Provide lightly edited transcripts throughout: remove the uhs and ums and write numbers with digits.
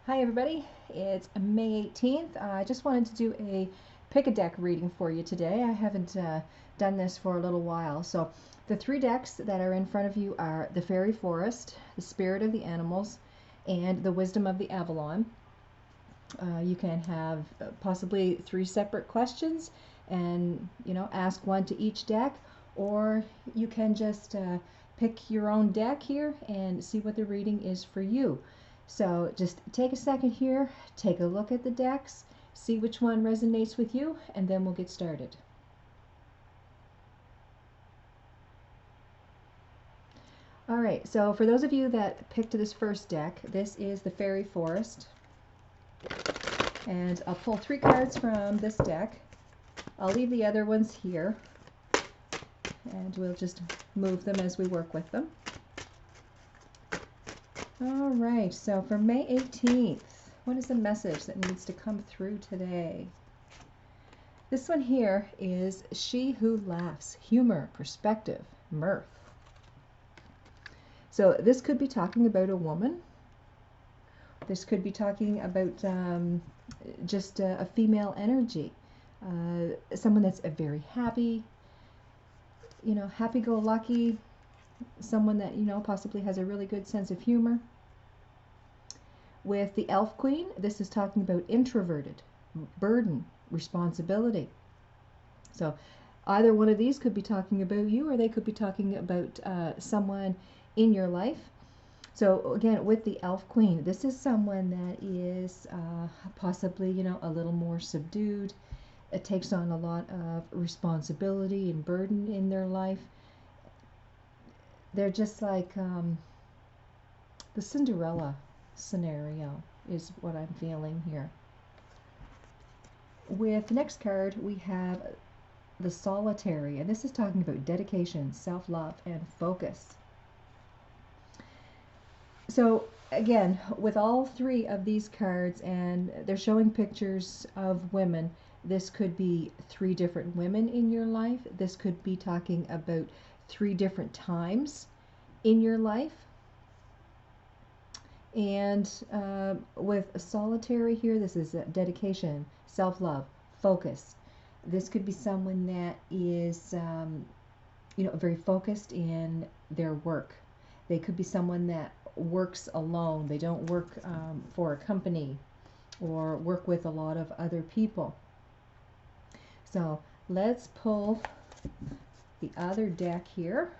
Hi everybody, it's May 18th. I just wanted to do a pick a deck reading for you today. I haven't done this for a little while. So the three decks that are in front of you are the Fairy Forest, the Spirit of the Animals, and the Wisdom of the Avalon. You can have possibly three separate questions and ask one to each deck, or you can just pick your own deck here and see what the reading is for you. So just take a second here, take a look at the decks, see which one resonates with you, and then we'll get started. All right, so for those of you that picked this first deck, this is the Fairy Forest. And I'll pull three cards from this deck. I'll leave the other ones here, and we'll just move them as we work with them. All right, so for May 18th, what is the message that needs to come through today? This one here is She Who Laughs, humor, perspective, mirth. So this could be talking about a woman. This could be talking about just a female energy. Someone that's very happy, happy-go-lucky, someone that, possibly has a really good sense of humor. With the Elf Queen, this is talking about introverted, burden, responsibility. So either one of these could be talking about you, or they could be talking about someone in your life. So again, with the Elf Queen, this is someone that is possibly, a little more subdued. It takes on a lot of responsibility and burden in their life. They're just like the Cinderella scenario is what I'm feeling here. With the next card, we have the Solitary, and this is talking about dedication, self-love, and focus. So again, with all three of these cards, and they're showing pictures of women, this could be three different women in your life. This could be talking about three different times in your life. And with a Solitary here, this is dedication, self-love, focus. This could be someone that is, very focused in their work. They could be someone that works alone. They don't work for a company or work with a lot of other people. So let's pull the other deck here,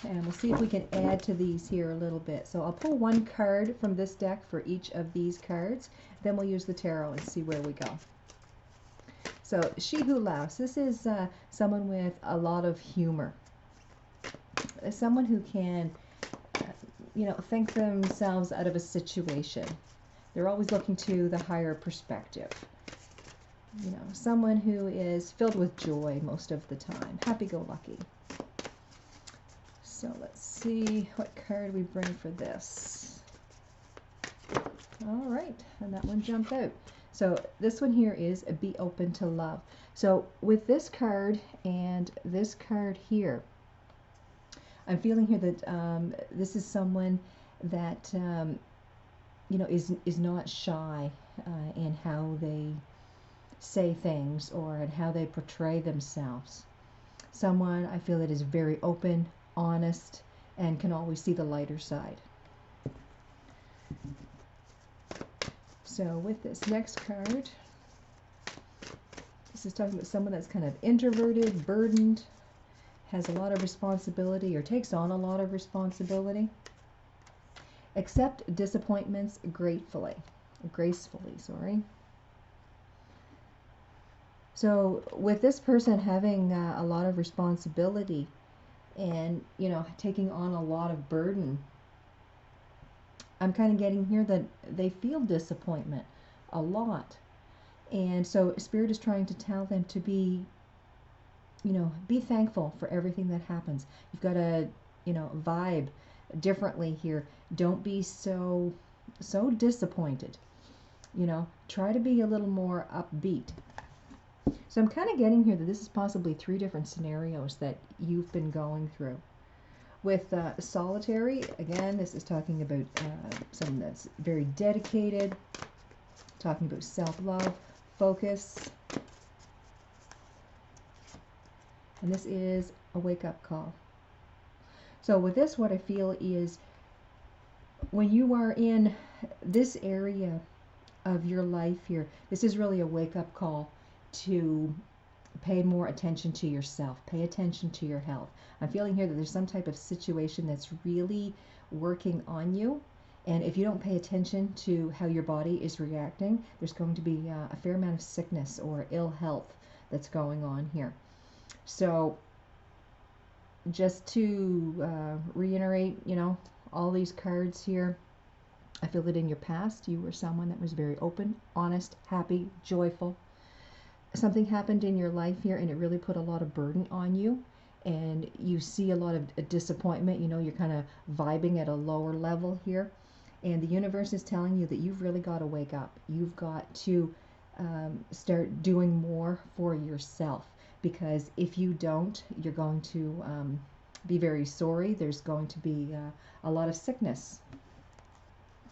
and we'll see if we can add to these here a little bit. So I'll pull one card from this deck for each of these cards, then we'll use the tarot and see where we go. So She Who Laughs, this is someone with a lot of humor. Someone who can think themselves out of a situation. They're always looking to the higher perspective. Someone who is filled with joy most of the time, happy-go-lucky. So let's see what card we bring for this. All right, and that one jumped out. So this one here is Be Open to Love. So with this card and this card here, I'm feeling here that this is someone that is not shy in how they say things or in how they portray themselves. Someone I feel that is very open, honest, and can always see the lighter side. So with this next card, this is talking about someone that's kind of introverted, burdened, has a lot of responsibility or takes on a lot of responsibility. Accept disappointments gracefully. So with this person having a lot of responsibility and taking on a lot of burden, I'm kind of getting here that they feel disappointment a lot. And so Spirit is trying to tell them to be be thankful for everything that happens. You've got to, vibe differently here. Don't be so disappointed. Try to be a little more upbeat. So I'm kind of getting here that this is possibly three different scenarios that you've been going through. with solitary, again, this is talking about someone that's very dedicated, talking about self-love, focus. And this is a wake-up call. So with this, what I feel is when you are in this area of your life here, this is really a wake-up call to pay more attention to yourself, pay attention to your health. I'm feeling here that there's some type of situation that's really working on you, and if you don't pay attention to how your body is reacting, there's going to be a fair amount of sickness or ill health that's going on here. So just to reiterate, you know, all these cards here, I feel that in your past you were someone that was very open, honest, happy, joyful. Something happened in your life here and it really put a lot of burden on you, and you see a lot of disappointment. You know, you're kind of vibing at a lower level here, and the universe is telling you that you've really got to wake up. You've got to start doing more for yourself, because if you don't, you're going to be very sorry. There's going to be a lot of sickness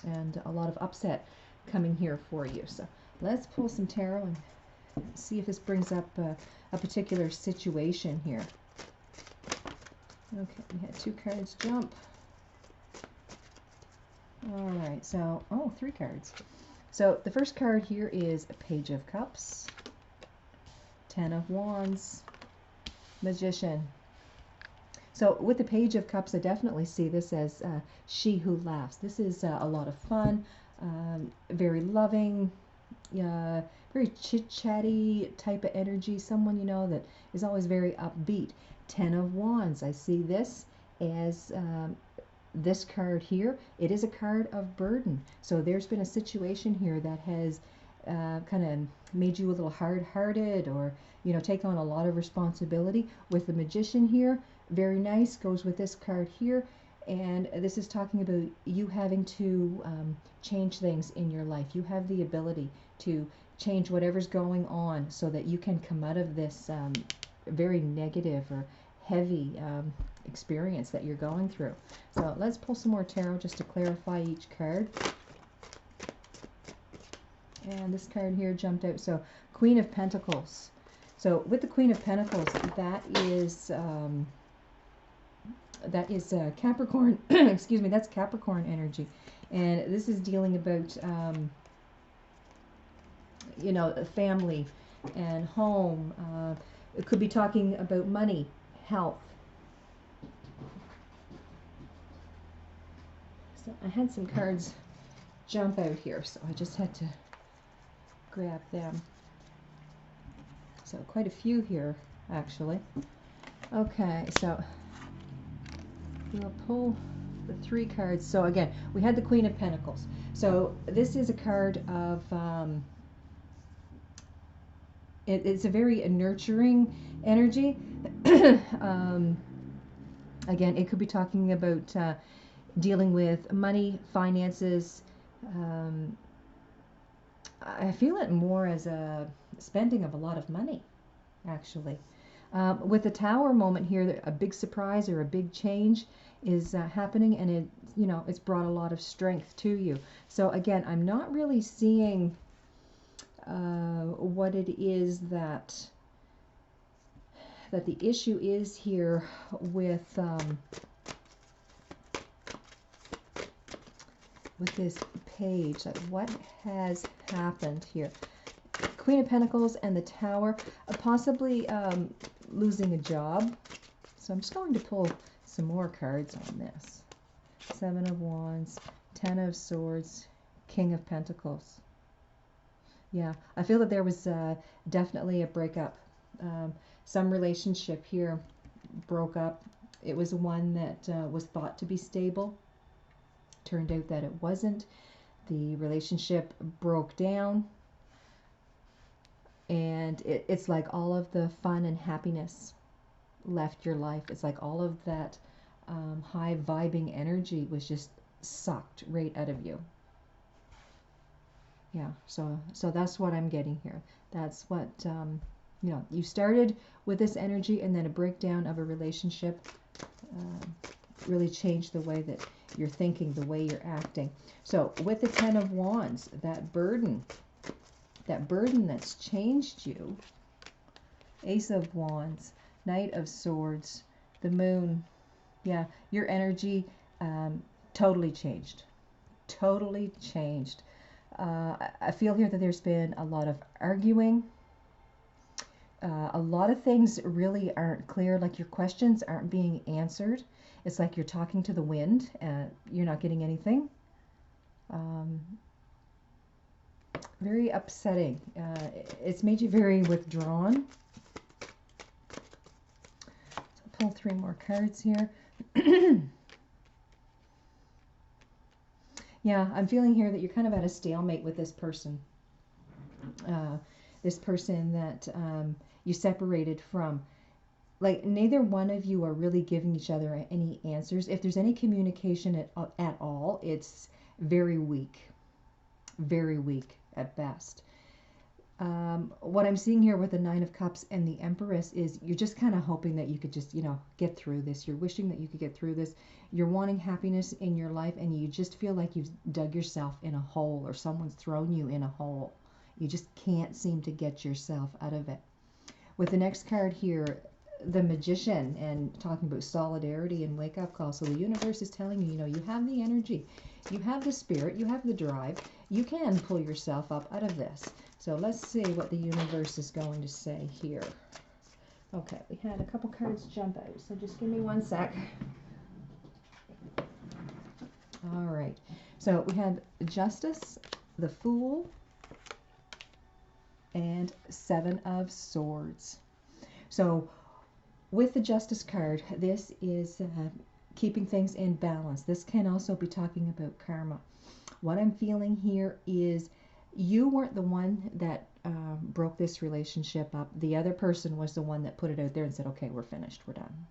and a lot of upset coming here for you. So let's pull some tarot and see if this brings up a particular situation here. Okay, we had 2 cards jump. All right, so, oh, 3 cards. So the first card here is a Page of Cups, 10 of Wands, Magician. So with the Page of Cups, I definitely see this as she who laughs. This is a lot of fun, very loving, very chit-chatty type of energy, someone, you know, that is always very upbeat. 10 of Wands, I see this as this card here. It is a card of burden. So there's been a situation here that has kind of made you a little hard-hearted, or, you know, take on a lot of responsibility. With the Magician here, very nice, goes with this card here. And this is talking about you having to change things in your life. You have the ability to change whatever's going on so that you can come out of this very negative or heavy experience that you're going through. So let's pull some more tarot just to clarify each card. And this card here jumped out. So Queen of Pentacles. So with the Queen of Pentacles, that is Capricorn. Excuse me, that's Capricorn energy, and this is dealing about you know, family and home. It could be talking about money, health. So I had some cards jump out here, so I just had to grab them. So quite a few here, actually. Okay, so we'll pull the 3 cards. So again, we had the Queen of Pentacles. So this is a card of it's a very nurturing energy. Again, it could be talking about dealing with money, finances. I feel it more as a spending of a lot of money, actually. With the Tower moment here, a big surprise or a big change is happening, and it, you know, it's brought a lot of strength to you. So again, I'm not really seeing what it is that the issue is here with this page. Like, what has happened here? Queen of Pentacles and the Tower, possibly losing a job. So I'm just going to pull some more cards on this. 7 of Wands, 10 of Swords, King of Pentacles. Yeah, I feel that there was definitely a breakup. Some relationship here broke up. It was one that was thought to be stable. Turned out that it wasn't. The relationship broke down. And it's like all of the fun and happiness left your life. It's like all of that high vibing energy was just sucked right out of you. Yeah, so that's what I'm getting here. That's what, you know, you started with this energy, and then a breakdown of a relationship really change the way that you're thinking, the way you're acting. So with the Ten of Wands, that burden that's changed you, Ace of Wands, Knight of Swords, the Moon, yeah, your energy totally changed. Totally changed. I feel here that there's been a lot of arguing. A lot of things really aren't clear, like your questions aren't being answered. It's like you're talking to the wind and you're not getting anything. Very upsetting. It's made you very withdrawn. So I'll pull 3 more cards here. Yeah, I'm feeling here that you're kind of at a stalemate with this person. This person that you separated from. Like, neither one of you are really giving each other any answers. If there's any communication at all, it's very weak. Very weak at best. What I'm seeing here with the Nine of Cups and the Empress is you're just kind of hoping that you could just, get through this. You're wishing that you could get through this. You're wanting happiness in your life, and you just feel like you've dug yourself in a hole, or someone's thrown you in a hole. You just can't seem to get yourself out of it. With the next card here, the Magician, and talking about solidarity and wake-up call. So the universe is telling you, you have the energy, you have the spirit, you have the drive. You can pull yourself up out of this. So let's see what the universe is going to say here. Okay, we had a couple cards jump out, so just give me 1 sec. All right, so we had Justice, the Fool, and 7 of Swords. So with the Justice card, this is keeping things in balance. This can also be talking about karma. What I'm feeling here is you weren't the one that broke this relationship up. The other person was the one that put it out there and said, okay, we're finished, we're done.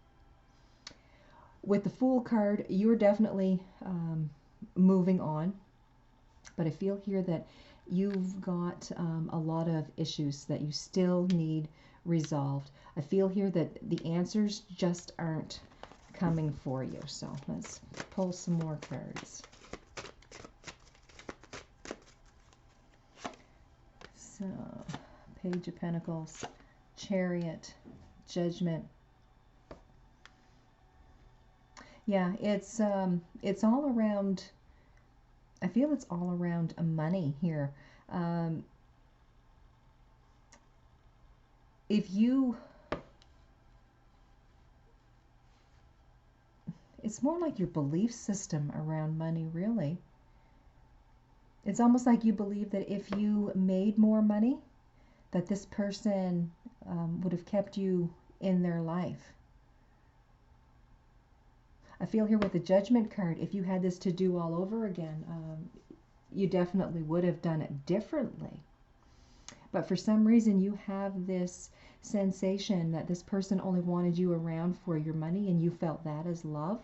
With the Fool card, you're definitely moving on. But I feel here that you've got a lot of issues that you still need resolved. I feel here that the answers just aren't coming for you. So let's pull some more cards. So, Page of Pentacles, Chariot, Judgment. Yeah, it's all around. I feel it's all around money here. If you, it's more like your belief system around money, really. It's almost like you believe that if you made more money, that this person would have kept you in their life. I feel here with the Judgment card, if you had this to do all over again, you definitely would have done it differently. But for some reason, you have this sensation that this person only wanted you around for your money, and you felt that as love.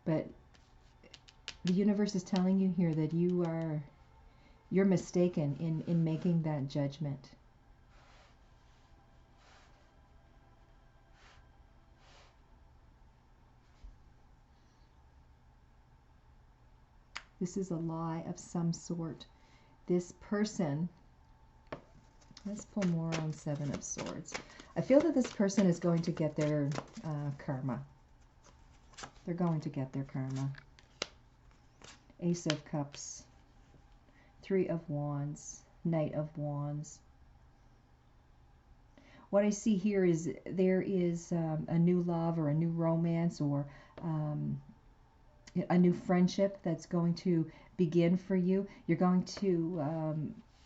But the universe is telling you here that you're mistaken in making that judgment. This is a lie of some sort. This person, let's pull more on 7 of Swords. I feel that this person is going to get their karma. They're going to get their karma. Ace of Cups, 3 of Wands, Knight of Wands. What I see here is there is a new love or a new romance or a new friendship that's going to begin for you. You're going to,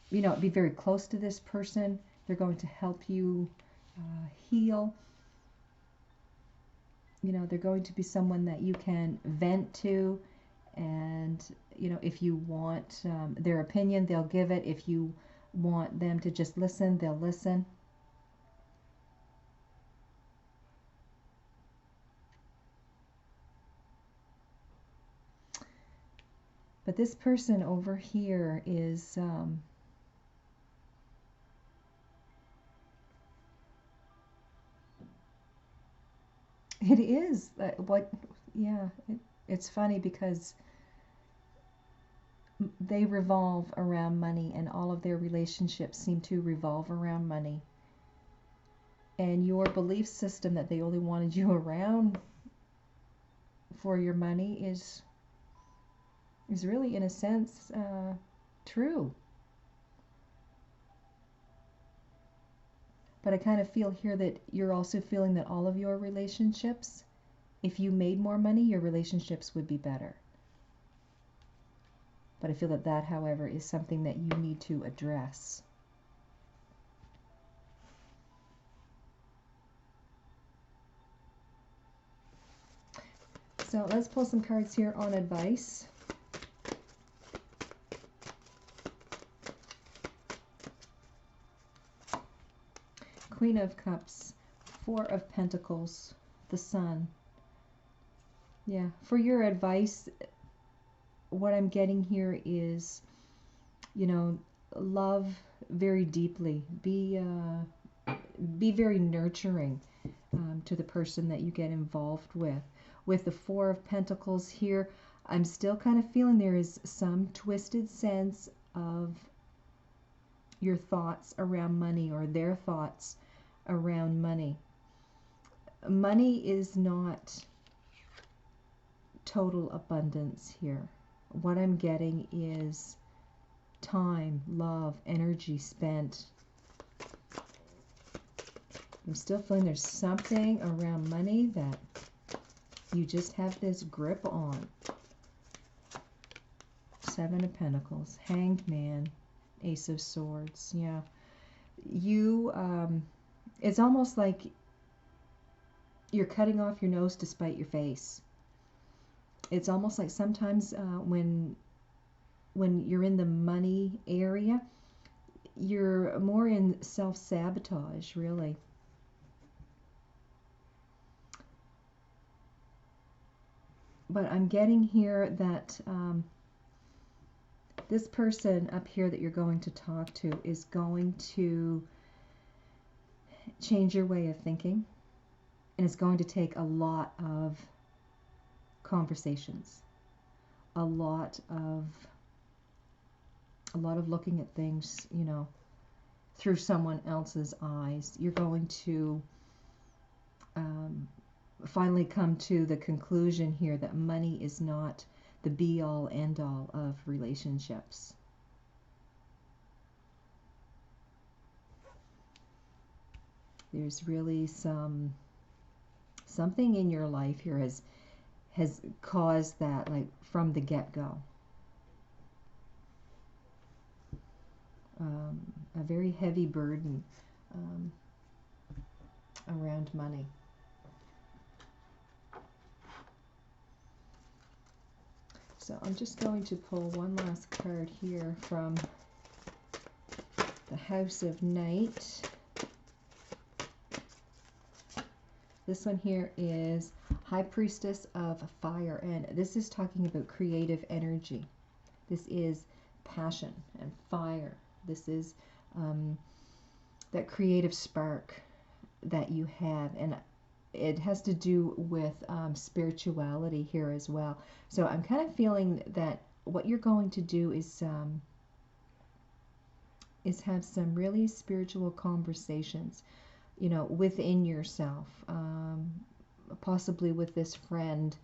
be very close to this person. They're going to help you heal. They're going to be someone that you can vent to. And, if you want their opinion, they'll give it. If you want them to just listen, they'll listen. But this person over here is It is. Yeah, it's funny because they revolve around money, and all of their relationships seem to revolve around money. And your belief system that they only wanted you around for your money is really, in a sense, true. But I kind of feel here that you're also feeling that all of your relationships, if you made more money, your relationships would be better. But I feel that that, however, is something that you need to address. So let's pull some cards here on advice. Queen of Cups, Four of Pentacles, the Sun. Yeah, for your advice, what I'm getting here is, love very deeply. Be very nurturing to the person that you get involved with. With the Four of Pentacles here, I'm still kind of feeling there is some twisted sense of your thoughts around money, or their thoughts around money. Money is not total abundance here. What I'm getting is time, love, energy spent. I'm still feeling there's something around money that you just have this grip on. Seven of Pentacles, Hanged Man, Ace of Swords. Yeah. You, it's almost like you're cutting off your nose to spite your face. It's almost like sometimes when you're in the money area, you're more in self-sabotage, really. But I'm getting here that this person up here that you're going to talk to is going to change your way of thinking, and it's going to take a lot of conversations, a lot of looking at things, through someone else's eyes. You're going to finally come to the conclusion here that money is not the be-all, end-all of relationships. There's really something in your life here has caused that, like, from the get-go. A very heavy burden around money. So I'm just going to pull one last card here from the House of Night. This one here is High Priestess of Fire, and this is talking about creative energy. This is passion and fire. This is that creative spark that you have, and it has to do with spirituality here as well. So I'm kind of feeling that what you're going to do is have some really spiritual conversations, within yourself, possibly with this friend,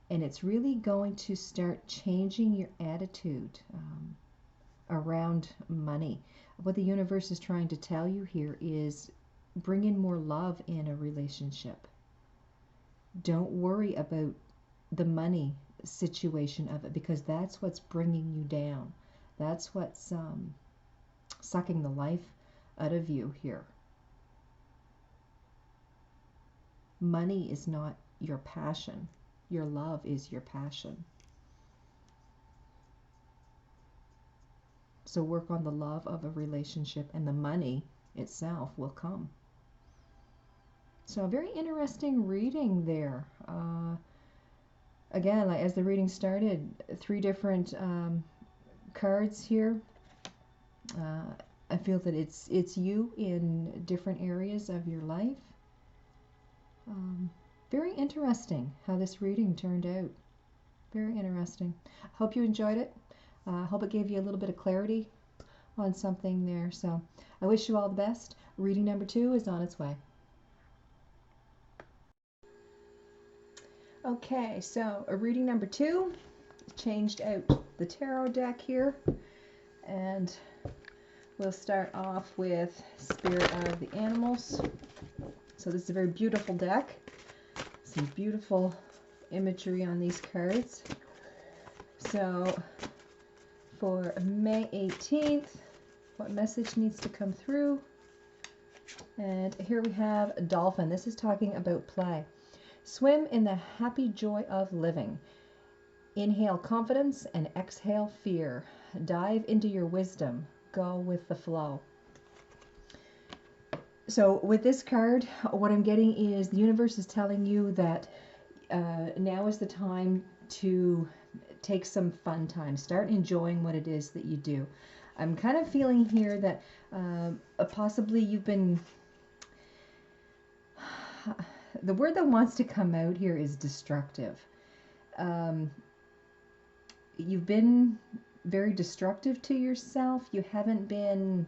and it's really going to start changing your attitude around money. What the universe is trying to tell you here is bring in more love in a relationship. Don't worry about the money situation of it, because that's what's bringing you down. That's what's sucking the life out of you here. Money is not your passion. Your love is your passion. So work on the love of a relationship, and the money itself will come. So a very interesting reading there. Again, like as the reading started, 3 different cards here. I feel that it's you in different areas of your life. very interesting how this reading turned out. Very interesting. Hope you enjoyed it. Hope it gave you a little bit of clarity on something there. So I wish you all the best. Reading number 2 is on its way. Okay, so reading number 2, changed out the tarot deck here, and we'll start off with Spirit of the Animals. So this is a very beautiful deck. Some beautiful imagery on these cards. So for May 18th, what message needs to come through? And here we have a dolphin. This is talking about play. Swim in the happy joy of living. Inhale confidence and exhale fear. Dive into your wisdom. Go with the flow. So with this card, what I'm getting is the universe is telling you that now is the time to take some fun time. Start enjoying what it is that you do. I'm kind of feeling here that possibly you've been... The word that wants to come out here is destructive. You've been very destructive to yourself. You haven't been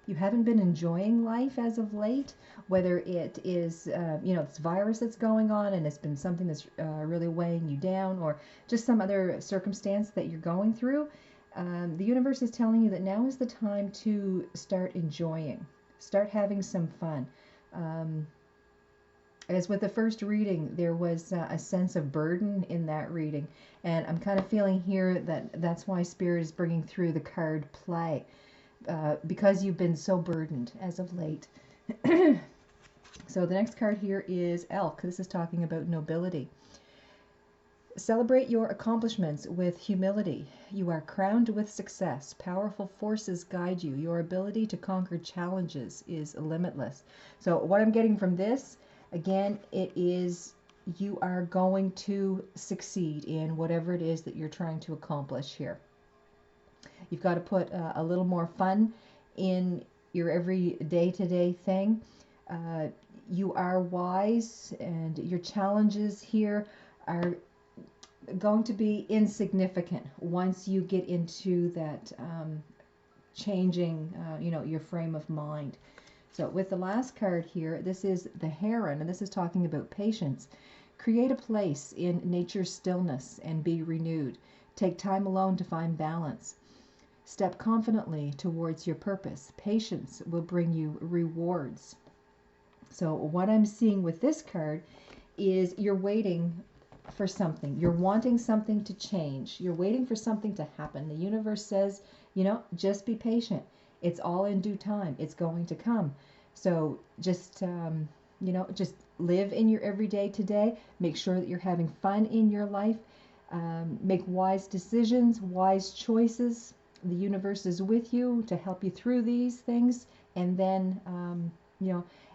enjoying life as of late, whether it is, this virus that's going on and it's been something that's really weighing you down, or just some other circumstance that you're going through. The universe is telling you that now is the time to start enjoying, start having some fun. As with the first reading, there was a sense of burden in that reading, and I'm kind of feeling here that that's why Spirit is bringing through the card play. Because you've been so burdened as of late. So the next card here is Elk. This is talking about nobility. Celebrate your accomplishments with humility. You are crowned with success. Powerful forces guide you. Your ability to conquer challenges is limitless. So what I'm getting from this, again, it is you are going to succeed in whatever it is that you're trying to accomplish here. You've got to put a little more fun in your every day-to-day thing. You are wise, and your challenges here are going to be insignificant once you get into that changing, your frame of mind. So with the last card here, this is the Heron, and this is talking about patience. Create a place in nature's stillness and be renewed. Take time alone to find balance. Step confidently towards your purpose. Patience will bring you rewards. So what I'm seeing with this card is you're waiting for something. You're wanting something to change. You're waiting for something to happen. The universe says, just be patient. It's all in due time. It's going to come. So just, just live in your everyday today. Make sure that you're having fun in your life. Make wise decisions, wise choices. The universe is with you to help you through these things. And then,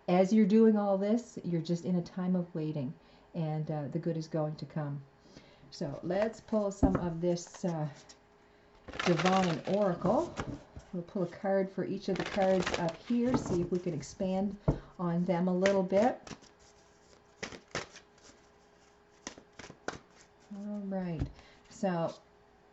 as you're doing all this, you're just in a time of waiting, and the good is going to come. So let's pull some of this Divine Oracle. We'll pull a card for each of the cards up here, see if we can expand on them a little bit. All right. So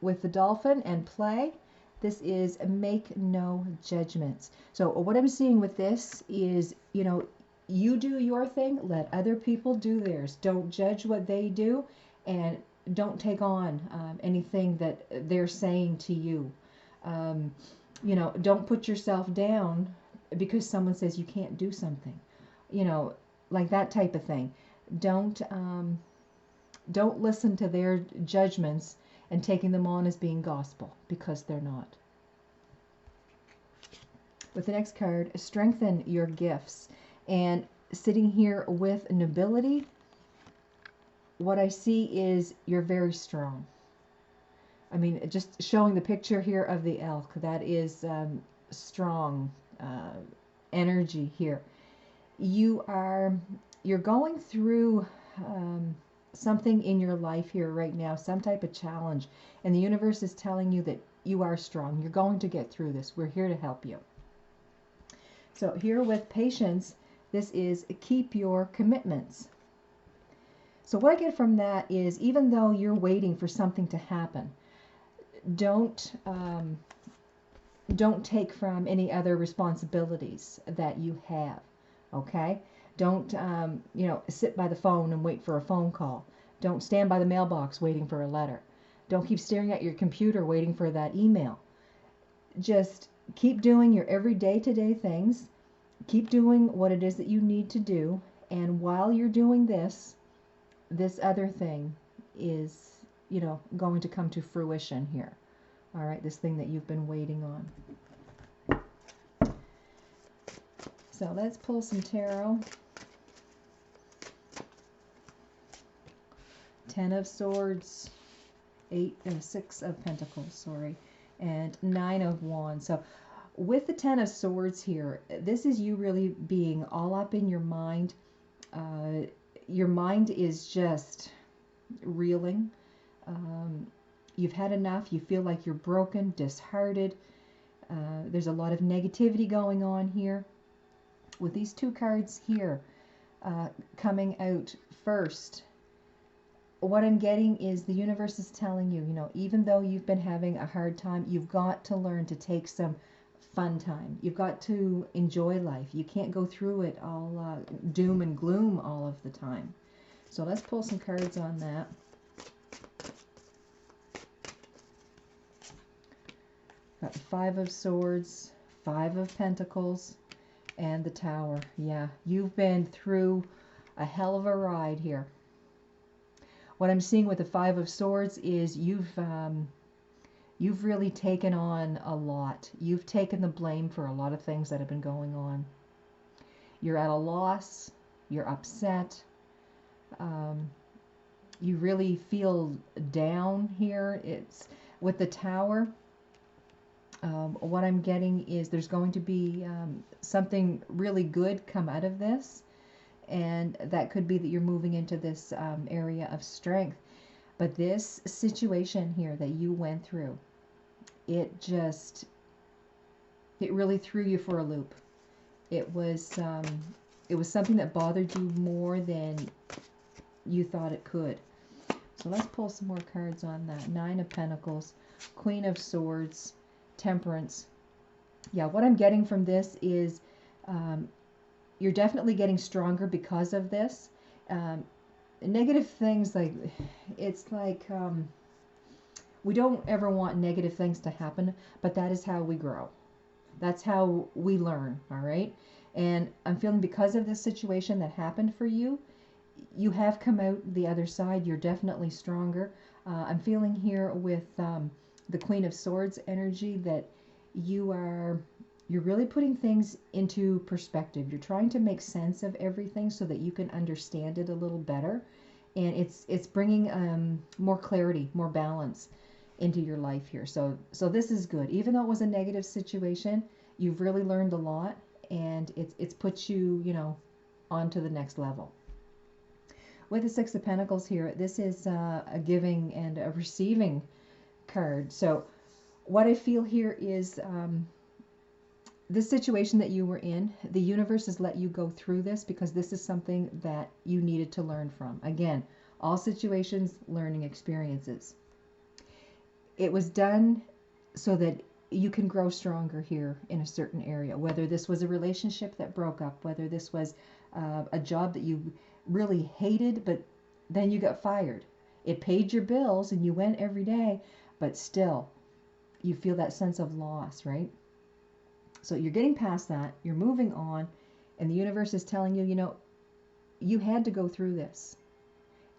with the Dolphin and play, this is make no judgments. So what I'm seeing with this is, you do your thing, let other people do theirs. Don't judge what they do, and don't take on anything that they're saying to you. Don't put yourself down because someone says you can't do something. Like that type of thing. Don't listen to their judgments and taking them on as being gospel, because they're not. With the next card, strengthen your gifts. And sitting here with nobility, what I see is you're very strong. I mean, just showing the picture here of the elk, that is strong energy here. You're going through something in your life here right now, some type of challenge, and the universe is telling you that you are strong. You're going to get through this. We're here to help you. So here with patience, this is keep your commitments. So what I get from that is, even though you're waiting for something to happen, don't don't take from any other responsibilities that you have. Okay? Don't sit by the phone and wait for a phone call. Don't stand by the mailbox waiting for a letter. Don't keep staring at your computer waiting for that email. Just keep doing your everyday to day things. Keep doing what it is that you need to do. And while you're doing this, this other thing is, going to come to fruition here. All right, this thing that you've been waiting on. So let's pull some tarot. 10 of Swords, 6 of Pentacles, sorry, and 9 of Wands. So with the 10 of Swords here, this is you really being all up in your mind. Your mind is just reeling. You've had enough. You feel like you're broken, disheartened. There's a lot of negativity going on here. With these two cards here coming out first, what I'm getting is the universe is telling you, even though you've been having a hard time, you've got to learn to take some fun time. You've got to enjoy life. You can't go through it all doom and gloom all of the time. So let's pull some cards on that. Got the 5 of Swords, 5 of Pentacles, and the Tower. Yeah, you've been through a hell of a ride here. What I'm seeing with the 5 of Swords is you've really taken on a lot. You've taken the blame for a lot of things that have been going on. You're at a loss. You're upset. You really feel down here. It's with the Tower. What I'm getting is there's going to be something really good come out of this. And that could be that you're moving into this area of strength. But this situation here that you went through, it really threw you for a loop. It was something that bothered you more than you thought it could. So let's pull some more cards on that. 9 of Pentacles, Queen of Swords, Temperance. Yeah, what I'm getting from this is you're definitely getting stronger because of this. Negative things, it's like we don't ever want negative things to happen, but that is how we grow. That's how we learn, all right? And I'm feeling because of this situation that happened for you, you have come out the other side. You're definitely stronger. I'm feeling here with the Queen of Swords energy that you're really putting things into perspective. You're trying to make sense of everything so that you can understand it a little better. And it's bringing more clarity, more balance into your life here. So this is good. Even though it was a negative situation, you've really learned a lot, and it's put you, onto the next level. With the 6 of Pentacles here, this is a giving and a receiving card. So what I feel here is this situation that you were in, the universe has let you go through this because this is something that you needed to learn from. Again, all situations, learning experiences. It was done so that you can grow stronger here in a certain area, whether this was a relationship that broke up, whether this was a job that you really hated, but then you got fired. It paid your bills and you went every day, but still you feel that sense of loss, right? So you're getting past that, you're moving on, and the universe is telling you, you had to go through this.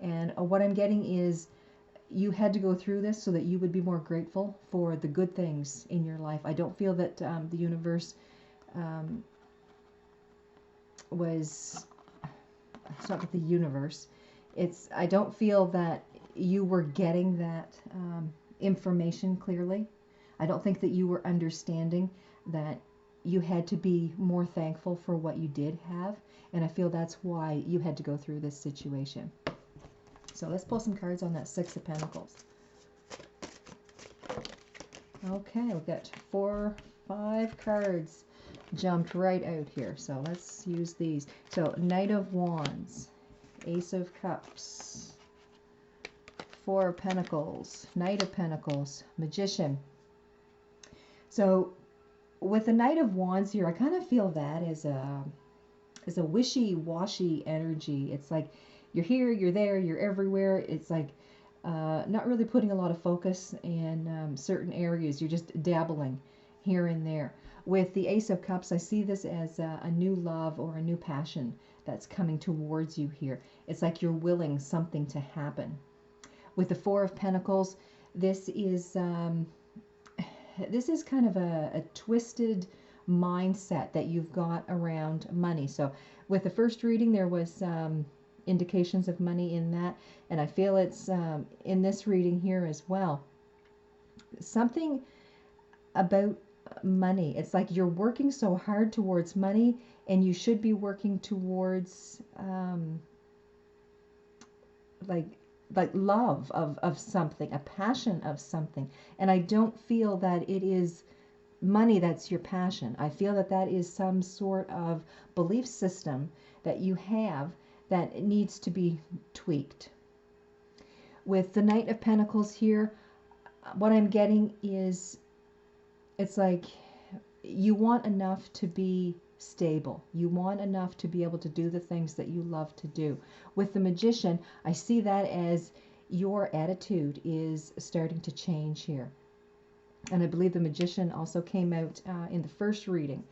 And what I'm getting is you had to go through this so that you would be more grateful for the good things in your life. I don't feel that the universe it's not that the universe, I don't feel that you were getting that information clearly. I don't think that you were understanding that you had to be more thankful for what you did have, and I feel that's why you had to go through this situation. So let's pull some cards on that 6 of Pentacles. Okay, we've got 5 cards jumped right out here. So let's use these. So Knight of Wands, Ace of Cups, Four of Pentacles, Knight of Pentacles, Magician. So with the Knight of Wands here, I kind of feel that as a wishy-washy energy. It's like you're here, you're there, you're everywhere. It's like not really putting a lot of focus in certain areas. You're just dabbling here and there. With the Ace of Cups, I see this as a new love or a new passion that's coming towards you here. It's like you're willing something to happen. With the Four of Pentacles, this is kind of a twisted mindset that you've got around money. So with the first reading, there was indications of money in that, and I feel it's in this reading here as well. Something about money. It's like you're working so hard towards money, and you should be working towards like love of something, a passion of something. And I don't feel that it is money that's your passion. I feel that that is some sort of belief system that you have that needs to be tweaked. With the Knight of Pentacles here, what I'm getting is it's like you want enough to be stable. You want enough to be able to do the things that you love to do. With the Magician, I see that as your attitude is starting to change here. And I believe the Magician also came out in the first reading.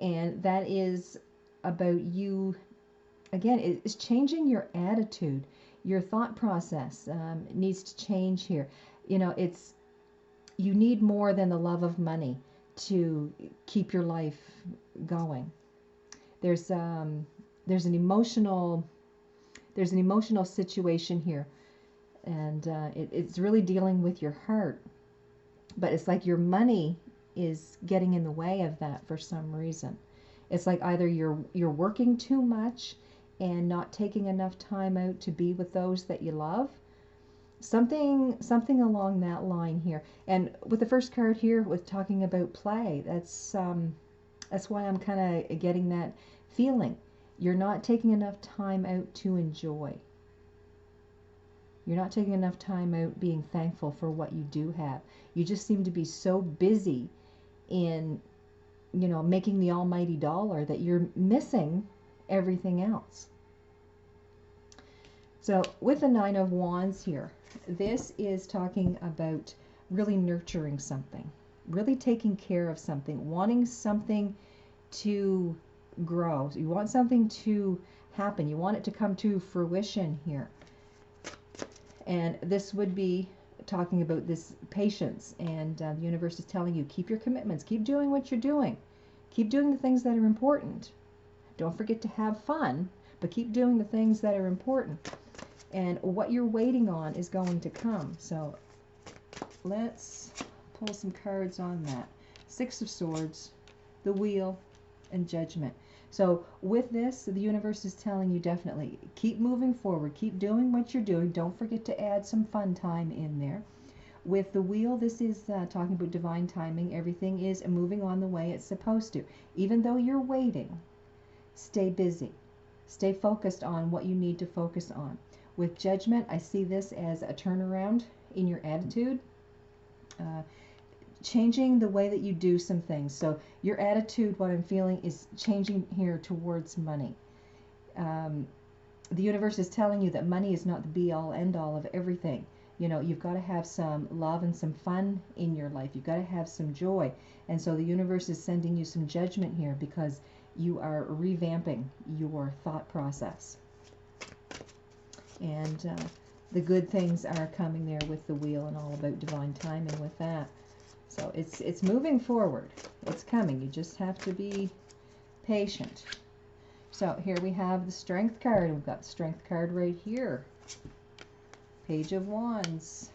And that is about you, again, it's changing your attitude. Your thought process needs to change here. You know, you need more than the love of money to keep your life going. There's an emotional situation here, and it's really dealing with your heart. But it's like your money is getting in the way of that for some reason. It's like either you're working too much and not taking enough time out to be with those that you love. Something along that line here. And with the first card here, with talking about play, that's why I'm kind of getting that feeling. You're not taking enough time out to enjoy. You're not taking enough time out being thankful for what you do have. You just seem to be so busy in, you know, making the almighty dollar that you're missing everything else. So with the Nine of Wands here, this is talking about really nurturing something, really taking care of something, wanting something to grow. You want something to happen. You want it to come to fruition here. And this would be talking about this patience. And the universe is telling you, keep your commitments. Keep doing what you're doing. Keep doing the things that are important. Don't forget to have fun, but keep doing the things that are important. And what you're waiting on is going to come. So let's pull some cards on that. Six of Swords, the Wheel, and Judgment. So with this, the universe is telling you definitely keep moving forward. Keep doing what you're doing. Don't forget to add some fun time in there. With the Wheel, this is talking about divine timing. Everything is moving on the way it's supposed to. Even though you're waiting, stay busy. Stay focused on what you need to focus on. With Judgment, I see this as a turnaround in your attitude. Changing the way that you do some things. So your attitude, what I'm feeling, is changing here towards money. The universe is telling you that money is not the be-all, end-all of everything. You know, you've got to have some love and some fun in your life. You've got to have some joy. And so the universe is sending you some judgment here because you are revamping your thought process. And the good things are coming there with the Wheel and all about divine timing with that. So it's moving forward. It's coming. You just have to be patient. So here we have the Strength card. We've got the Strength card right here. Page of Wands.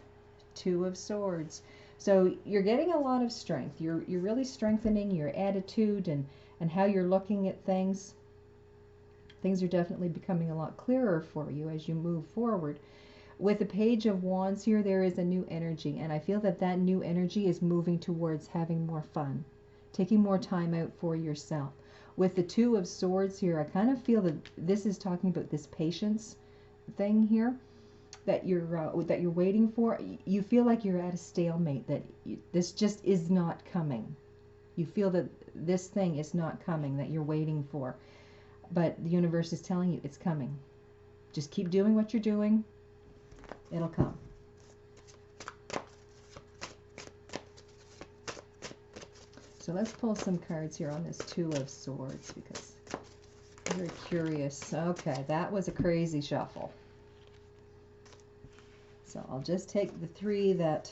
Two of Swords. So you're getting a lot of strength. You're really strengthening your attitude and how you're looking at things. Things are definitely becoming a lot clearer for you as you move forward. With the Page of Wands here, there is a new energy, and I feel that that new energy is moving towards having more fun, taking more time out for yourself. With the Two of Swords here, I kind of feel that this is talking about this patience thing here. that you're waiting for, you feel like you're at a stalemate, that this just is not coming. You feel that this thing is not coming that you're waiting for, but the universe is telling you it's coming. Just keep doing what you're doing. It'll come. So let's pull some cards here on this Two of Swords because I'm very curious. Okay, that was a crazy shuffle. So I'll just take the three that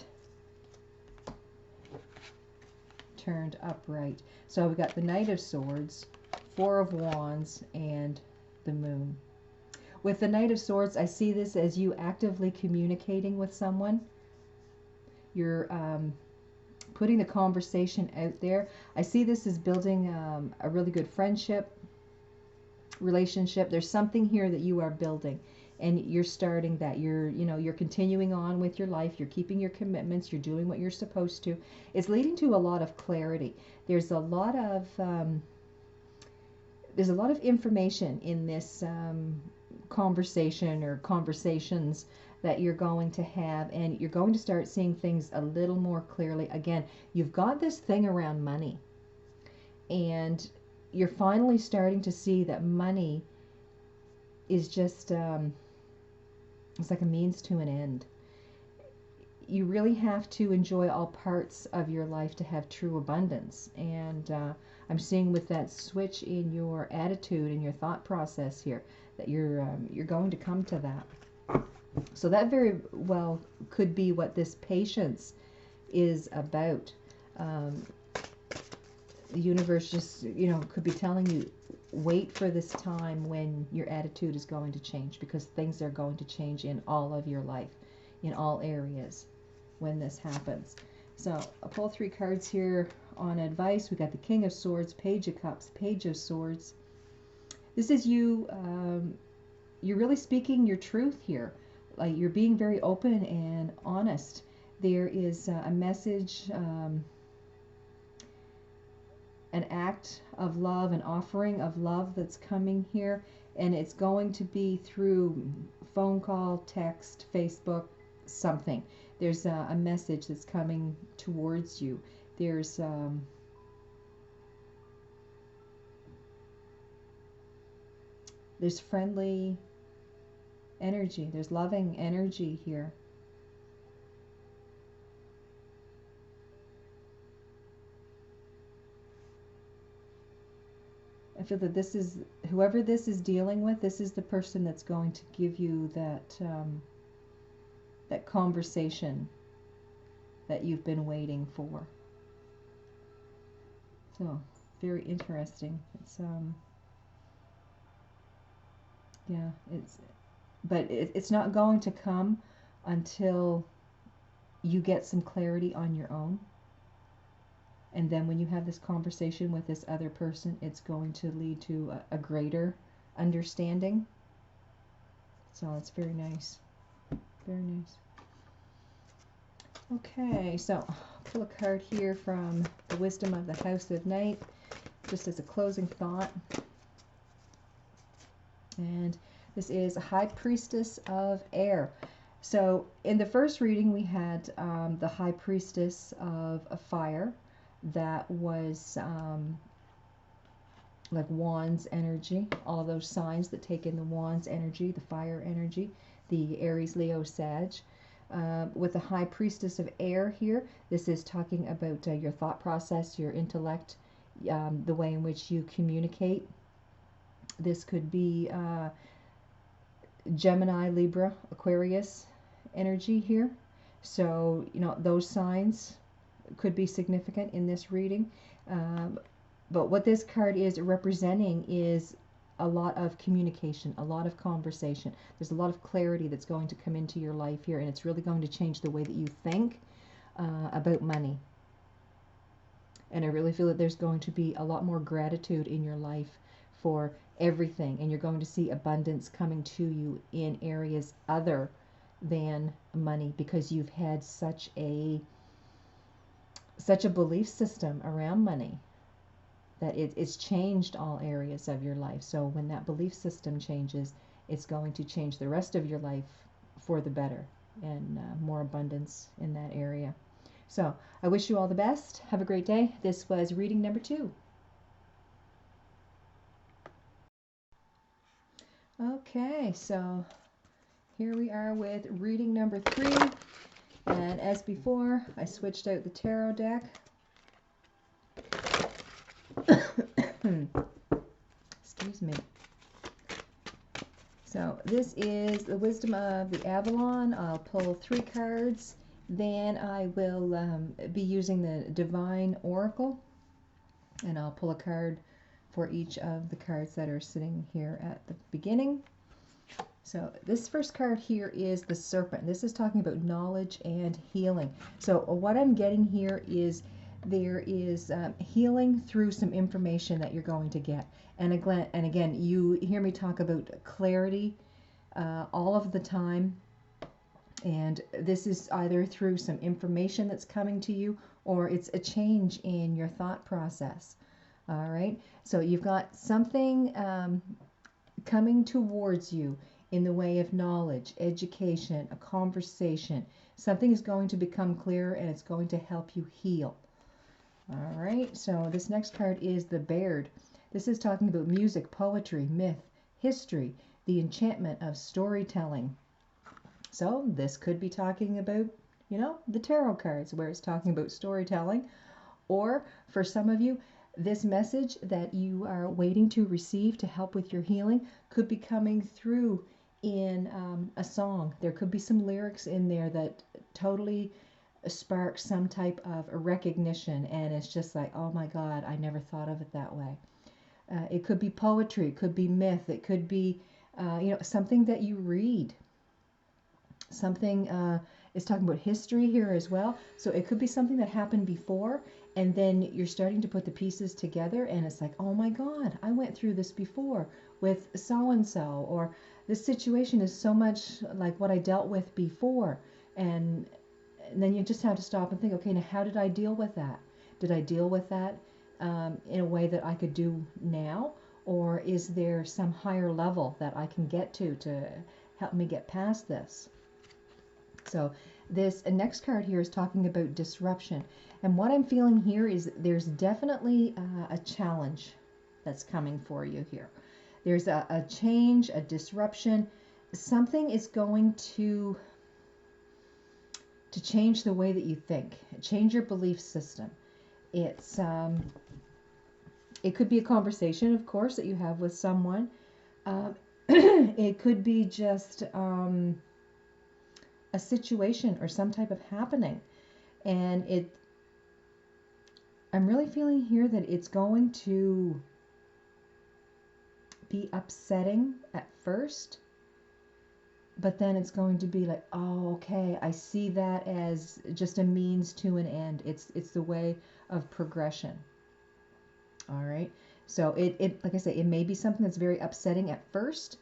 turned upright. So we've got the Knight of Swords, Four of Wands, and the Moon. With the Knight of Swords, I see this as you actively communicating with someone. You're putting the conversation out there. I see this as building a really good friendship, relationship. There's something here that you are building, and you're starting that. You're continuing on with your life. You're keeping your commitments. You're doing what you're supposed to. It's leading to a lot of clarity. There's a lot of information in this conversation or conversations that you're going to have, and you're going to start seeing things a little more clearly. Again, you've got this thing around money, and you're finally starting to see that money is just it's like a means to an end. You really have to enjoy all parts of your life to have true abundance, and I'm seeing with that switch in your attitude and your thought process here that you're going to come to that. So that very well could be what this patience is about. The universe just, could be telling you, wait for this time when your attitude is going to change, because things are going to change in all of your life, in all areas when this happens. So I'll pull three cards here on advice. We got the King of Swords, Page of Cups, Page of Swords. This is you, you're really speaking your truth here. Like, you're being very open and honest. There is a message, an act of love, an offering of love that's coming here, and it's going to be through phone call, text, Facebook, something. There's a message that's coming towards you. There's friendly energy. There's loving energy here. I feel that this is, whoever this is dealing with, this is the person that's going to give you that that conversation that you've been waiting for. So, very interesting. It's yeah, it's not going to come until you get some clarity on your own. And then when you have this conversation with this other person, it's going to lead to a greater understanding. So it's very nice. Very nice. Okay, so pull a card here from the Wisdom of the House of Night, just as a closing thought. And this is a High Priestess of Air. So in the first reading, we had the High Priestess of Fire. That was like Wands energy, all of those signs that take in the Wands energy, the fire energy, the Aries, Leo, Sag. With the High Priestess of Air here, this is talking about your thought process, your intellect, the way in which you communicate. This could be Gemini, Libra, Aquarius energy here. So, those signs could be significant in this reading. But what this card is representing is a lot of communication, a lot of conversation. There's a lot of clarity that's going to come into your life here, and it's really going to change the way that you think about money. And I really feel that there's going to be a lot more gratitude in your life for everything, and you're going to see abundance coming to you in areas other than money, because you've had such a belief system around money that it's changed all areas of your life. So when that belief system changes, it's going to change the rest of your life for the better and more abundance in that area. So I wish you all the best. Have a great day. This was reading number 2. Okay, so here we are with reading number 3. And as before, I switched out the tarot deck. Excuse me. So this is the Wisdom of the Avalon. I'll pull 3 cards. Then I will be using the Divine Oracle. And I'll pull a card for each of the cards that are sitting here at the beginning. So this first card here is the Serpent. This is talking about knowledge and healing. So what I'm getting here is there is healing through some information that you're going to get. And again, you hear me talk about clarity all of the time. And this is either through some information that's coming to you, or it's a change in your thought process. All right. So you've got something coming towards you in the way of knowledge, education, a conversation. Something is going to become clearer, and it's going to help you heal. All right, so this next card is the Baird. This is talking about music, poetry, myth, history, the enchantment of storytelling. So this could be talking about, the tarot cards, where it's talking about storytelling. Or for some of you, this message that you are waiting to receive to help with your healing could be coming through in a song. There could be some lyrics in there that totally spark some type of a recognition, and it's just like, oh my God, I never thought of it that way. It could be poetry, it could be myth, it could be something that you read. Something is talking about history here as well. So it could be something that happened before, and then you're starting to put the pieces together, and it's like, oh my God, I went through this before with so-and-so, or this situation is so much like what I dealt with before. And then you just have to stop and think, okay, now how did I deal with that? Did I deal with that in a way that I could do now? Or is there some higher level that I can get to help me get past this? So this next card here is talking about disruption. And what I'm feeling here is there's definitely a challenge that's coming for you here. There's a change, a disruption. Something is going to change the way that you think, change your belief system. It's it could be a conversation, of course, that you have with someone. It could be just a situation or some type of happening, and I'm really feeling here that it's going to be upsetting at first, but then it's going to be like, oh, okay, I see that as just a means to an end. It's the way of progression. All right. So it like I say, it may be something that's very upsetting at first,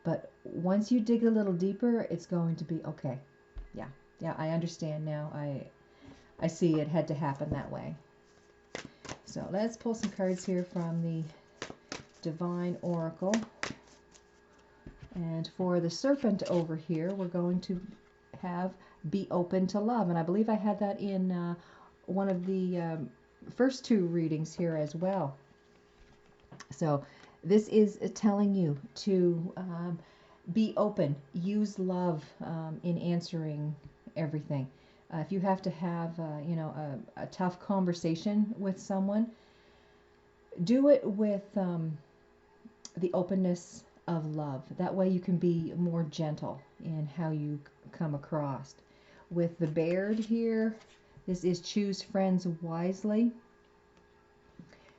but once you dig a little deeper, it's going to be okay. Yeah, I understand now. I see it had to happen that way. So let's pull some cards here from the Divine Oracle. And for the Serpent over here, we're going to have be open to love. And I believe I had that in one of the first 2 readings here as well. So this is telling you to be open, use love in answering everything. If you have to have a tough conversation with someone, do it with the openness of love. That way you can be more gentle in how you come across. With the Baird here, this is choose friends wisely.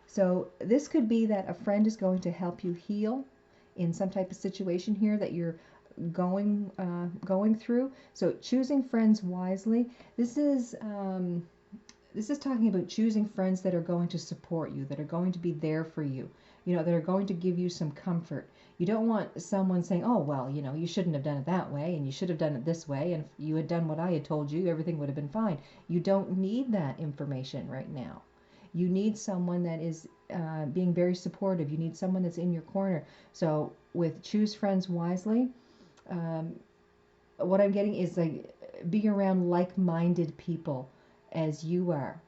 So this could be that a friend is going to help you heal in some type of situation here that you're going through. So choosing friends wisely. This is talking about choosing friends that are going to support you, that are going to be there for you, that are going to give you some comfort. You don't want someone saying, oh, well, you shouldn't have done it that way, and you should have done it this way, and if you had done what I had told you, everything would have been fine. You don't need that information right now. You need someone that is being very supportive. You need someone that's in your corner. So with choose friends wisely, what I'm getting is like be around like-minded people as you are.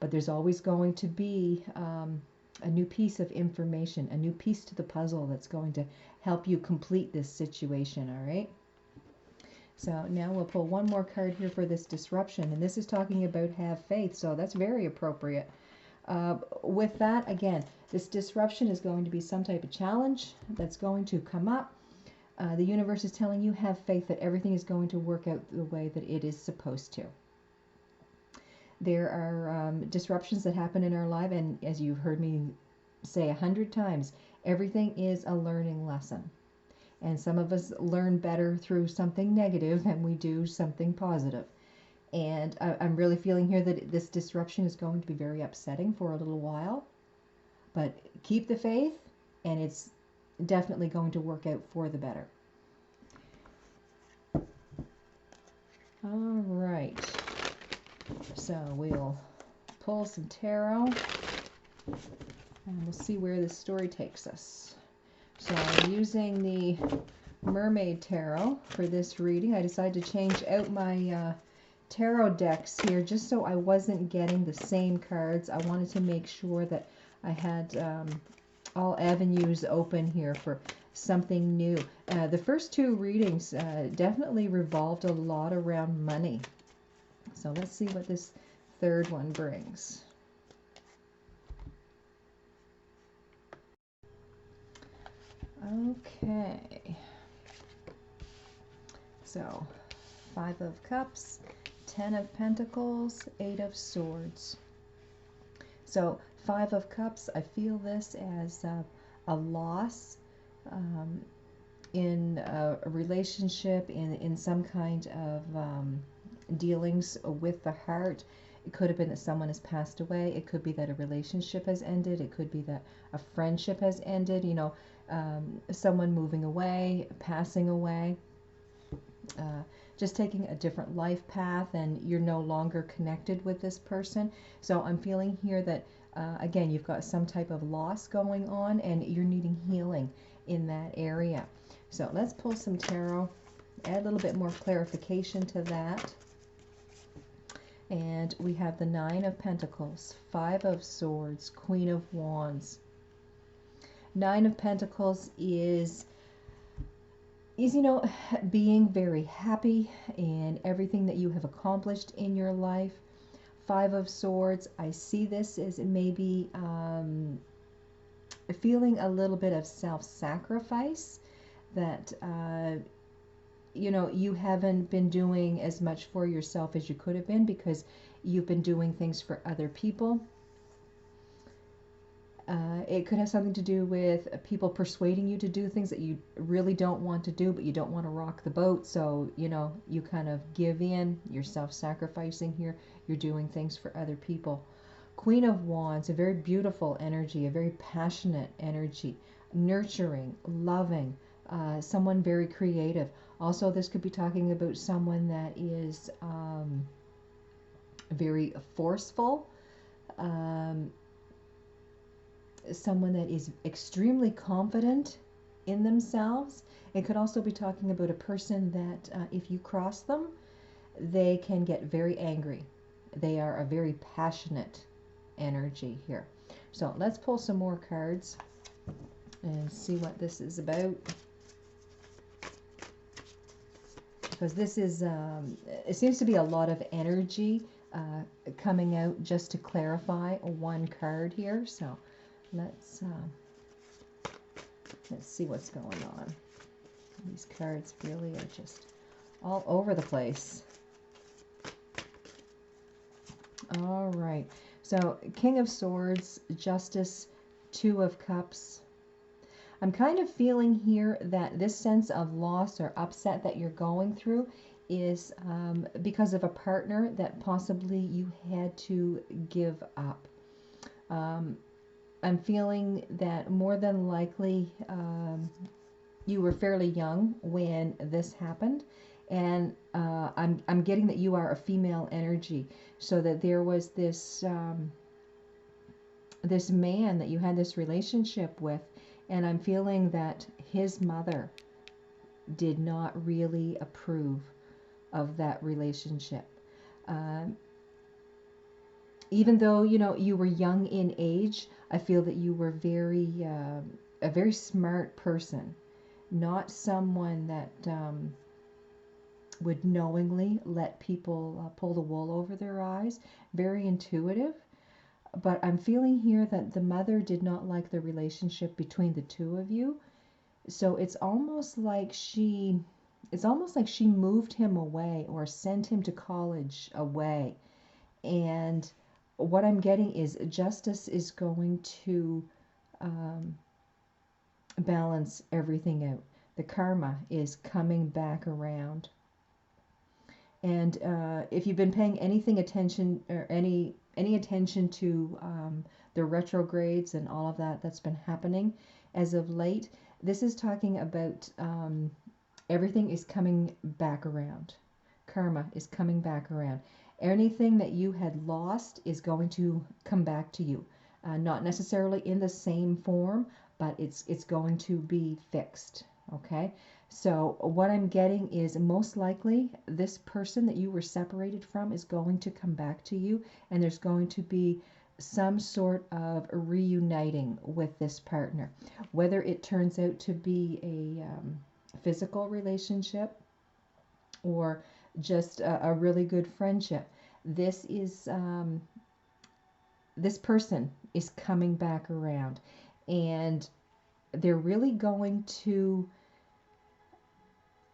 But there's always going to be a new piece of information, a new piece to the puzzle that's going to help you complete this situation, all right? So now we'll pull one more card here for this disruption, and this is talking about have faith, so that's very appropriate. With that, again, this disruption is going to be some type of challenge that's going to come up. The universe is telling you have faith that everything is going to work out the way that it is supposed to. There are disruptions that happen in our life, and as you've heard me say 100 times, everything is a learning lesson. And some of us learn better through something negative than we do something positive. And I'm really feeling here that this disruption is going to be very upsetting for a little while. But keep the faith, and it's definitely going to work out for the better. All right. So we'll pull some tarot, and we'll see where this story takes us. So I'm using the Mermaid Tarot for this reading. I decided to change out my tarot decks here just so I wasn't getting the same cards. I wanted to make sure that I had all avenues open here for something new. The first two readings definitely revolved a lot around money. So let's see what this third one brings. Okay. So 5 of Cups, 10 of Pentacles, 8 of Swords. So 5 of Cups, I feel this as a loss in a relationship, in some kind of dealings with the heart. It could have been that someone has passed away. It could be that a relationship has ended. It could be that a friendship has ended. You know, someone moving away, passing away, just taking a different life path, and you're no longer connected with this person. So I'm feeling here that, again, you've got some type of loss going on, and you're needing healing in that area. So let's pull some tarot, add a little bit more clarification to that. And we have the 9 of Pentacles, 5 of Swords, Queen of Wands. 9 of Pentacles is you know, being very happy in everything that you have accomplished in your life. 5 of Swords, I see this as maybe feeling a little bit of self-sacrifice, that you know, you haven't been doing as much for yourself as you could have been because you've been doing things for other people. It could have something to do with people persuading you to do things that you really don't want to do, but you don't want to rock the boat. So, you know, you kind of give in. You're self-sacrificing here. You're doing things for other people. Queen of Wands, a very beautiful energy, a very passionate energy, nurturing, loving, someone very creative. Also, this could be talking about someone that is very forceful, someone that is extremely confident in themselves. It could also be talking about a person that if you cross them, they can get very angry. They are a very passionate energy here. So let's pull some more cards and see what this is about. Because this is, it seems to be a lot of energy coming out just to clarify one card here. So let's see what's going on. These cards really are just all over the place. All right. So King of Swords, Justice, 2 of Cups. I'm kind of feeling here that this sense of loss or upset that you're going through is because of a partner that possibly you had to give up. I'm feeling that more than likely you were fairly young when this happened, and I'm getting that you are a female energy, so that there was this this man that you had this relationship with, and I'm feeling that his mother did not really approve of that relationship. Um, Even though you were young in age, I feel that you were a very smart person, not someone that would knowingly let people pull the wool over their eyes. Very intuitive. But I'm feeling here that the mother did not like the relationship between the two of you. So it's almost like she moved him away or sent him to college away. And what I'm getting is justice is going to um, balance everything out. The karma is coming back around. And if you've been paying anything attention or any attention to the retrogrades and all of that that's been happening as of late, this is talking about everything is coming back around. Karma is coming back around. Anything that you had lost is going to come back to you. Not necessarily in the same form, but it's going to be fixed. Okay, so what I'm getting is most likely this person that you were separated from is going to come back to you, and there's going to be some sort of reuniting with this partner, whether it turns out to be a physical relationship or just a really good friendship. This is this person is coming back around, and they're really going to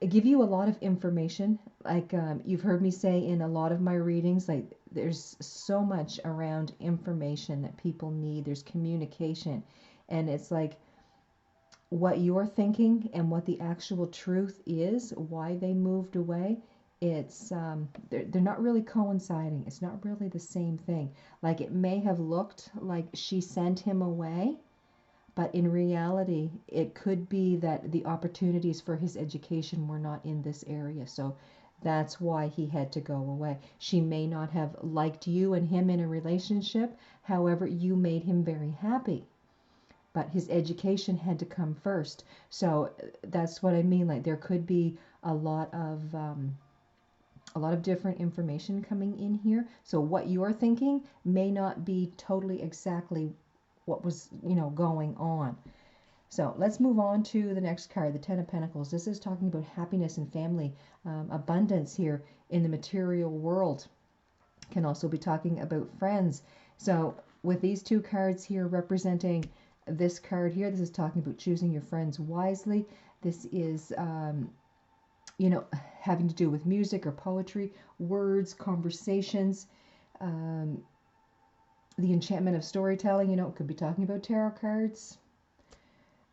give you a lot of information. Like you've heard me say in a lot of my readings, like there's so much around information that people need. There's communication, and it's like what you're thinking and what the actual truth is, why they moved away. It's they're not really coinciding. It's not really the same thing. Like it may have looked like she sent him away, but in reality, it could be that the opportunities for his education were not in this area. So that's why he had to go away. She may not have liked you and him in a relationship. However, you made him very happy. But his education had to come first. So that's what I mean. Like there could be a lot of different information coming in here. So what you're thinking may not be totally exactly what was going on. So let's move on to the next card, the Ten of Pentacles. This is talking about happiness and family, abundance here in the material world. Can also be talking about friends. So with these two cards here representing this card here, this is talking about choosing your friends wisely. This is having to do with music or poetry, words, conversations, um, the enchantment of storytelling. It could be talking about tarot cards.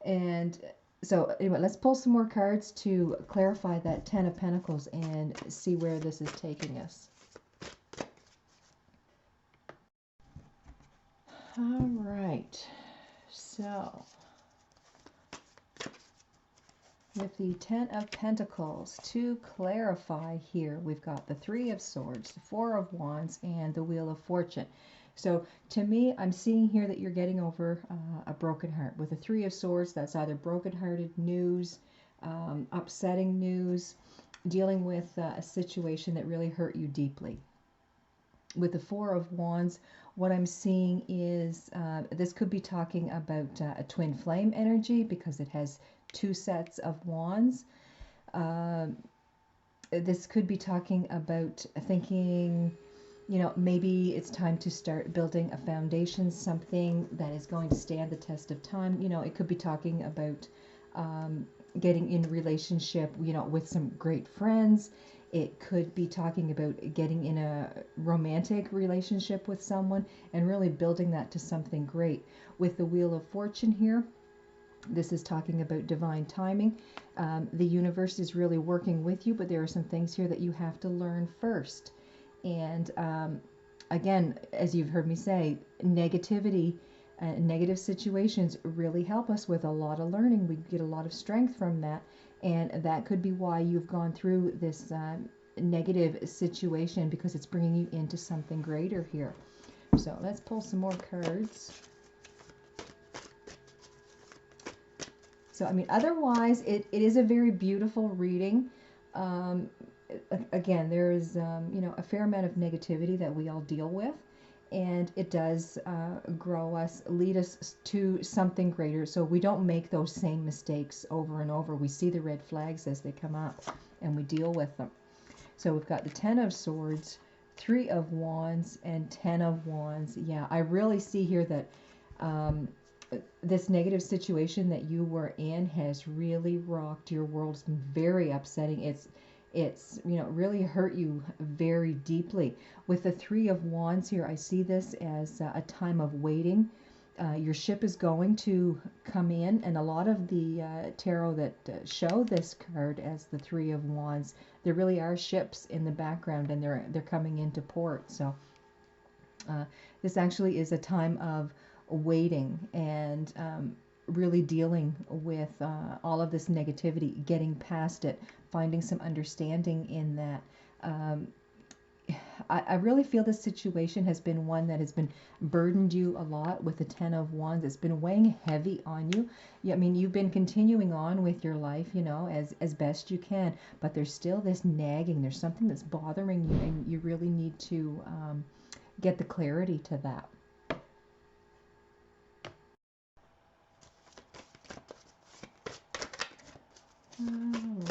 And so anyway, let's pull some more cards to clarify that Ten of Pentacles and see where this is taking us. All right. So with the Ten of Pentacles, to clarify here, we've got the Three of Swords, the Four of Wands, and the Wheel of Fortune. So to me, I'm seeing here that you're getting over a broken heart. With the Three of Swords, that's either broken-hearted news, upsetting news, dealing with a situation that really hurt you deeply. With the Four of Wands, what I'm seeing is this could be talking about a twin flame energy because it has two sets of wands. This could be talking about thinking, maybe it's time to start building a foundation, something that is going to stand the test of time. It could be talking about getting in relationship, with some great friends. It could be talking about getting in a romantic relationship with someone and really building that to something great. With the Wheel of Fortune here, this is talking about divine timing. The universe is really working with you, but there are some things here that you have to learn first. And again, as you've heard me say, negativity, negative situations really help us with a lot of learning. We get a lot of strength from that. And that could be why you've gone through this negative situation, because it's bringing you into something greater here. So let's pull some more cards. So, I mean, otherwise, it is a very beautiful reading. again, there is, a fair amount of negativity that we all deal with. And it does grow us, lead us to something greater. So we don't make those same mistakes over and over. We see the red flags as they come up and we deal with them. So we've got the Ten of Swords, Three of Wands, and Ten of Wands. Yeah, I really see here that um, this negative situation that you were in has really rocked your world. It's been very upsetting. It's really hurt you very deeply. With the Three of Wands here, I see this as a time of waiting. Your ship is going to come in, and a lot of the tarot that show this card as the Three of Wands, there really are ships in the background, and they're coming into port. So this actually is a time of waiting and really dealing with all of this negativity, getting past it, finding some understanding in that. I really feel this situation has been one that has been burdened you a lot with the Ten of Wands. It's been weighing heavy on you. I mean, you've been continuing on with your life, as best you can, but there's still this nagging. There's something that's bothering you, and you really need to get the clarity to that.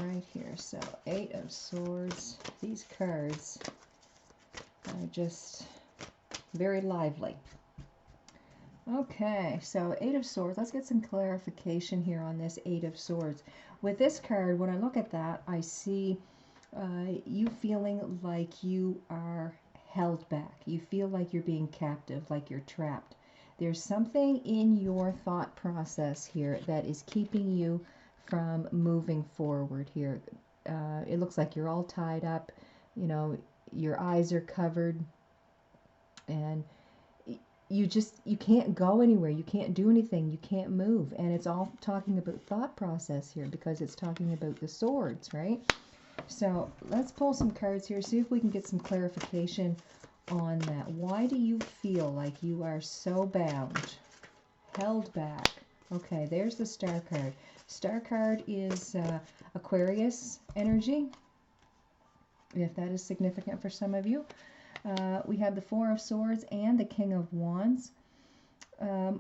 Right here, so Eight of Swords. These cards are just very lively. Okay, so Eight of Swords. Let's get some clarification here on this Eight of Swords. With this card, when I look at that, I see you feeling like you are held back. You feel like you're being captive, like you're trapped. There's something in your thought process here that is keeping you from moving forward here. It looks like you're all tied up, your eyes are covered, and you can't go anywhere, you can't do anything, you can't move. And it's all talking about thought process here, because it's talking about the swords, right? So let's pull some cards here, see if we can get some clarification on that. Why do you feel like you are so bound, held back? Okay, there's the Star card. Star card is Aquarius energy, if that is significant for some of you. We have the Four of Swords and the King of Wands.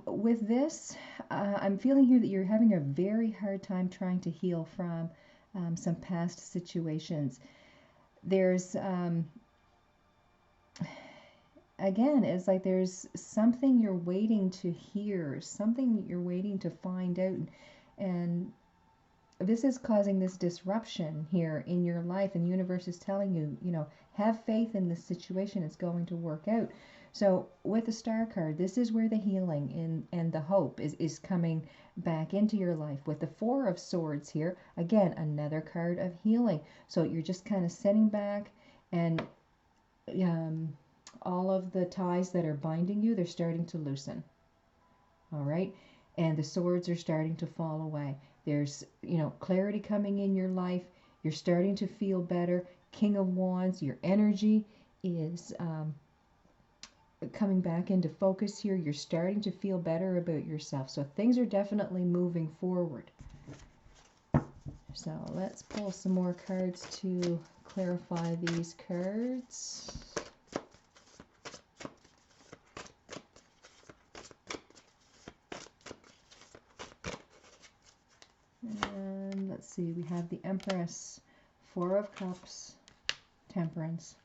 With this, I'm feeling here that you're having a very hard time trying to heal from some past situations. There's, again, it's like there's something you're waiting to hear, something you're waiting to find out. And this is causing this disruption here in your life, and the universe is telling you, have faith in this situation. It's going to work out. So with the Star card, this is where the healing and the hope is coming back into your life. With the Four of Swords here, again, another card of healing. So you're just kind of sitting back, and all of the ties that are binding you, they're starting to loosen. All right? And the swords are starting to fall away. There's, clarity coming in your life. You're starting to feel better. King of Wands, your energy is coming back into focus here. You're starting to feel better about yourself. So things are definitely moving forward. So let's pull some more cards to clarify these cards. And let's see, we have the Empress, Four of Cups, Temperance.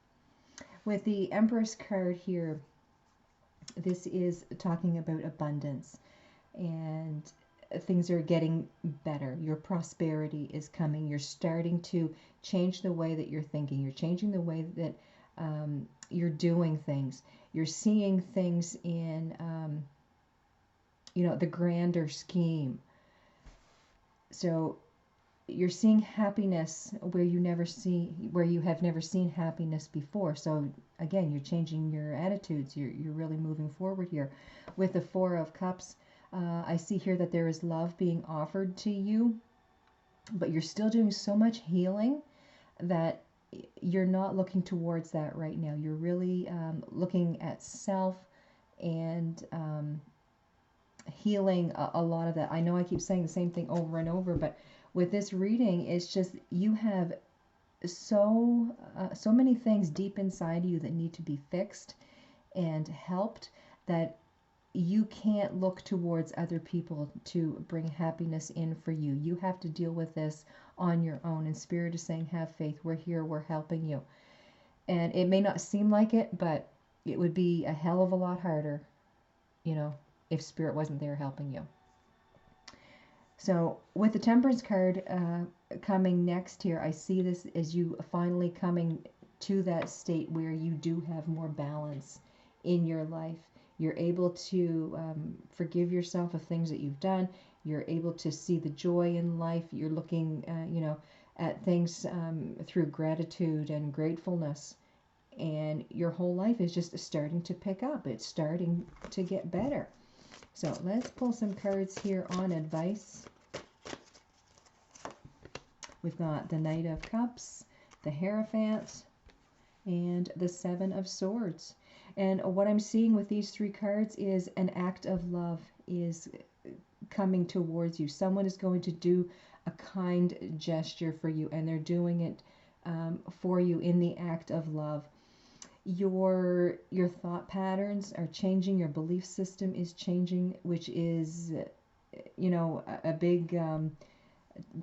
With the Empress card here, this is talking about abundance, and things are getting better. Your prosperity is coming. You're starting to change the way that you're thinking. You're changing the way that you're doing things. You're seeing things in, the grander scheme. So you're seeing happiness where you have never seen happiness before. So again, you're changing your attitudes. You're really moving forward here. With the Four of Cups, I see here that there is love being offered to you, but you're still doing so much healing that you're not looking towards that right now. You're really looking at self and healing a lot of that. I know I keep saying the same thing over and over, but with this reading, it's just you have so many things deep inside you that need to be fixed and helped, that you can't look towards other people to bring happiness in for you. You have to deal with this on your own. And Spirit is saying, have faith. We're here. We're helping you. And it may not seem like it, but it would be a hell of a lot harder, if Spirit wasn't there helping you. So with the Temperance card coming next here, I see this as you finally coming to that state where you do have more balance in your life. You're able to forgive yourself of things that you've done. You're able to see the joy in life. You're looking, at things through gratitude and gratefulness. And your whole life is just starting to pick up. It's starting to get better. So let's pull some cards here on advice. We've got the Knight of Cups, the Hierophant, and the Seven of Swords. And what I'm seeing with these three cards is an act of love is coming towards you. Someone is going to do a kind gesture for you, and they're doing it for you in the act of love. Your thought patterns are changing. Your belief system is changing, which is, a big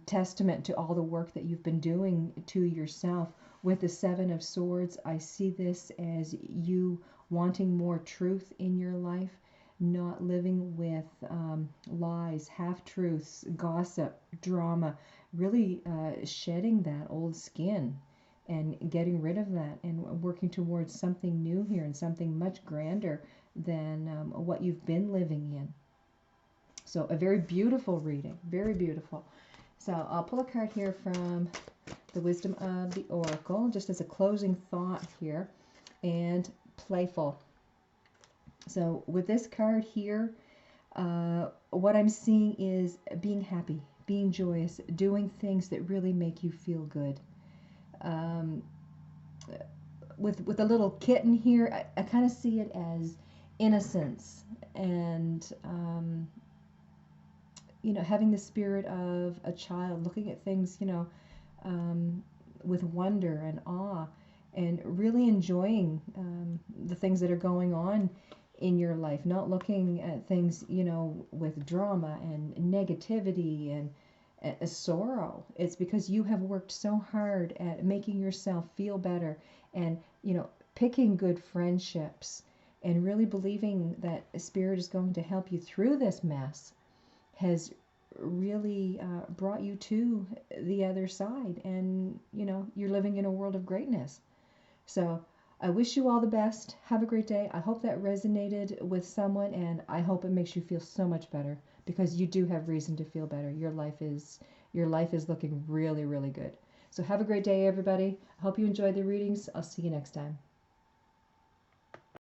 testament to all the work that you've been doing to yourself. With the Seven of Swords, I see this as you wanting more truth in your life, not living with lies, half-truths, gossip, drama, really shedding that old skin and getting rid of that and working towards something new here and something much grander than what you've been living in. So a very beautiful reading, very beautiful. So I'll pull a card here from the Wisdom of the Oracle, just as a closing thought here, and playful. So with this card here, what I'm seeing is being happy, being joyous, doing things that really make you feel good. With a little kitten here, I kind of see it as innocence and having the spirit of a child, looking at things, with wonder and awe, and really enjoying the things that are going on in your life, not looking at things, with drama and negativity and sorrow. It's because you have worked so hard at making yourself feel better and, picking good friendships and really believing that Spirit is going to help you through this mess has really brought you to the other side, and you're living in a world of greatness. So I wish you all the best. Have a great day. I hope that resonated with someone, and I hope it makes you feel so much better, because you do have reason to feel better. Your life is looking really, really good. So have a great day, everybody. I hope you enjoyed the readings. I'll see you next time.